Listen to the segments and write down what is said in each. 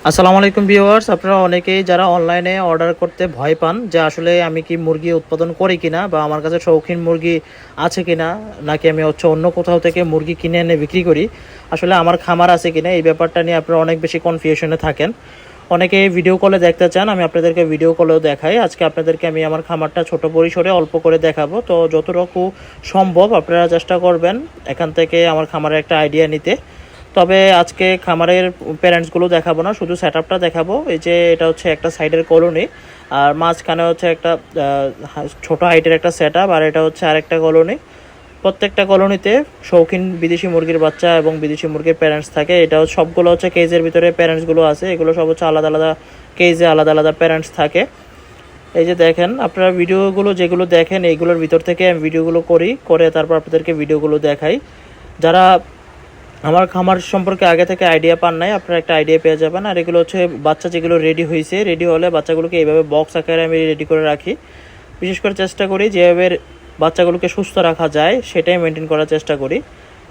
আসসালামু আলাইকুম ভিউয়ার্স, আপনারা অনেকেই যারা অনলাইনে অর্ডার করতে ভয় পান যে আসলে আমি কি মুরগি উৎপাদন করি কিনা বা আমার কাছে শৌখিন মুরগি আছে কিনা, নাকি আমি অন্য কোথাও থেকে মুরগি কিনে এনে বিক্রি করি, আসলে আমার খামার আছে কিনা, এই ব্যাপারটা নিয়ে আপনারা অনেক বেশি কনফিউশনে থাকেন। অনেকে ভিডিও কলে দেখতে চান, আমি আপনাদেরকে ভিডিও কলেও দেখাই। আজকে আপনাদেরকে আমি আমার খামারটা ছোট পরিসরে অল্প করে দেখাবো, তো যতটুকু সম্ভব আপনারা চেষ্টা করবেন এখান থেকে আমার খামারের একটা আইডিয়া নিতে। তবে আজকে খামারের প্যারেন্টসগুলো দেখাবো না, শুধু সেট আপটা দেখাবো। এই যে এটা হচ্ছে একটা সাইডের কলোনি, আর মাঝখানে হচ্ছে একটা ছোট হাইটের একটা সেট আপ, আর এটা হচ্ছে আরেকটা কলোনি। প্রত্যেকটা কলোনিতে শৌখিন বিদেশি মুরগির বাচ্চা এবং বিদেশি মুরগির প্যারেন্টস থাকে। এটা সবগুলো হচ্ছে কেজের ভিতরে প্যারেন্টসগুলো আছে, এগুলো সব হচ্ছে আলাদা আলাদা কেজে আলাদা আলাদা প্যারেন্টস থাকে। এই যে দেখেন আপনারা ভিডিওগুলো যেগুলো দেখেন এইগুলোর ভিতর থেকে আমি ভিডিওগুলো করে তারপর আপনাদেরকে ভিডিওগুলো দেখাই। যারা আমার খামার সম্পর্কে আগে থেকে আইডিয়া পান নাই, আপনারা একটা আইডিয়া পেয়ে যাবেন। আর এগুলো হচ্ছে বাচ্চা যেগুলো রেডি হয়েছে, রেডি হলে বাচ্চাগুলোকে এইভাবে বক্স আকারে আমি রেডি করে রাখি। বিশেষ করে চেষ্টা করি যেভাবে বাচ্চাগুলোকে সুস্থ রাখা যায় সেটাই মেনটেন করার চেষ্টা করি।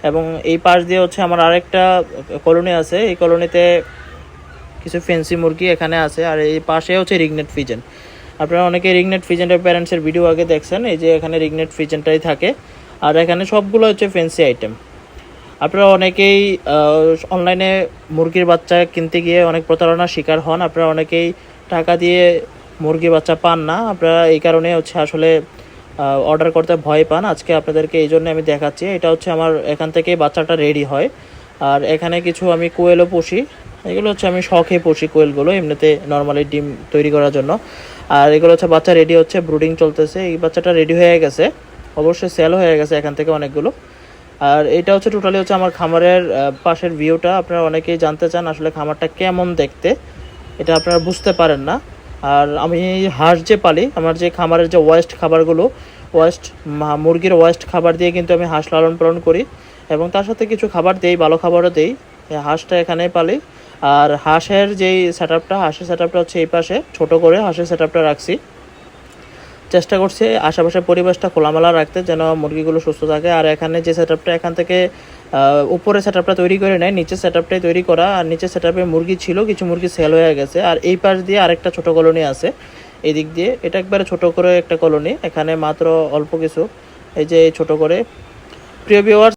এবং এই পাশ দিয়ে হচ্ছে আমার আরেকটা কলোনি আছে, এই কলোনিতে কিছু ফেন্সি মুরগি এখানে আছে। আর এই পাশে হচ্ছে রিগনেট ফিজেন। আপনারা অনেকে রিগনেট ফিজেনের প্যারেন্টসের ভিডিও আগে দেখছেন, এই যে এখানে রিগনেট ফিজেনটাই থাকে। আর এখানে সবগুলো হচ্ছে ফেন্সি আইটেম। আপনারা অনেকেই অনলাইনে মুরগির বাচ্চা কিনতে গিয়ে অনেক প্রতারণার শিকার হন। আপনারা অনেকেই টাকা দিয়ে মুরগির বাচ্চা পান না, আপনারা এই কারণে হচ্ছে আসলে অর্ডার করতে ভয় পান। আজকে আপনাদেরকে এই জন্য আমি দেখাচ্ছি। এটা হচ্ছে আমার এখান থেকে বাচ্চাটা রেডি হয়। আর এখানে কিছু আমি কোয়েলও পুষি, এগুলো হচ্ছে আমি শখে পুষি কোয়েলগুলো, এমনিতে নর্মালি ডিম তৈরি করার জন্য। আর এগুলো হচ্ছে বাচ্চা রেডি হচ্ছে, ব্রুডিং চলতেছে। এই বাচ্চাটা রেডি হয়ে গেছে, অবশ্যই সেল হয়ে গেছে এখান থেকে অনেকগুলো। আর এটা হচ্ছে টোটালি হচ্ছে আমার খামারের পাশের ভিউটা। আপনারা অনেকেই জানতে চান আসলে খামারটা কেমন দেখতে, এটা আপনারা বুঝতে পারেন না। আর আমি হাঁস যে পালি, আমার যে খামারের যে ওয়েস্ট খাবারগুলো, ওয়েস্ট মুরগির ওয়েস্ট খাবার দিয়ে কিন্তু আমি হাঁস লালন পালন করি, এবং তার সাথে কিছু খাবার দেই, ভালো খাবারও দেই। হাঁসটা এখানে পালি। আর হাঁসের যেই হাঁসের সেট আপটা হচ্ছে এই পাশে ছোটো করে হাঁসের সেট আপটা রাখছি। চেষ্টা করছি আশেপাশের পরিবেশটা খোলামেলা রাখতে, যেন মুরগিগুলো সুস্থ থাকে। আর এখানে যে সেট আপটা এখান থেকে উপরে সেট আপটা তৈরি করে নেয়, নিচের সেট আপটাই তৈরি করা। আর নিচের সেট আপে মুরগি ছিল, কিছু মুরগি সেল হয়ে গেছে। আর এই পাশ দিয়ে আরেকটা ছোটো কলোনি আছে, এই দিক দিয়ে এটা একবারে ছোটো করে একটা কলোনি, এখানে মাত্র অল্প কিছু। এই যে ছোটো করে। প্রিয় ভিউয়ার্স,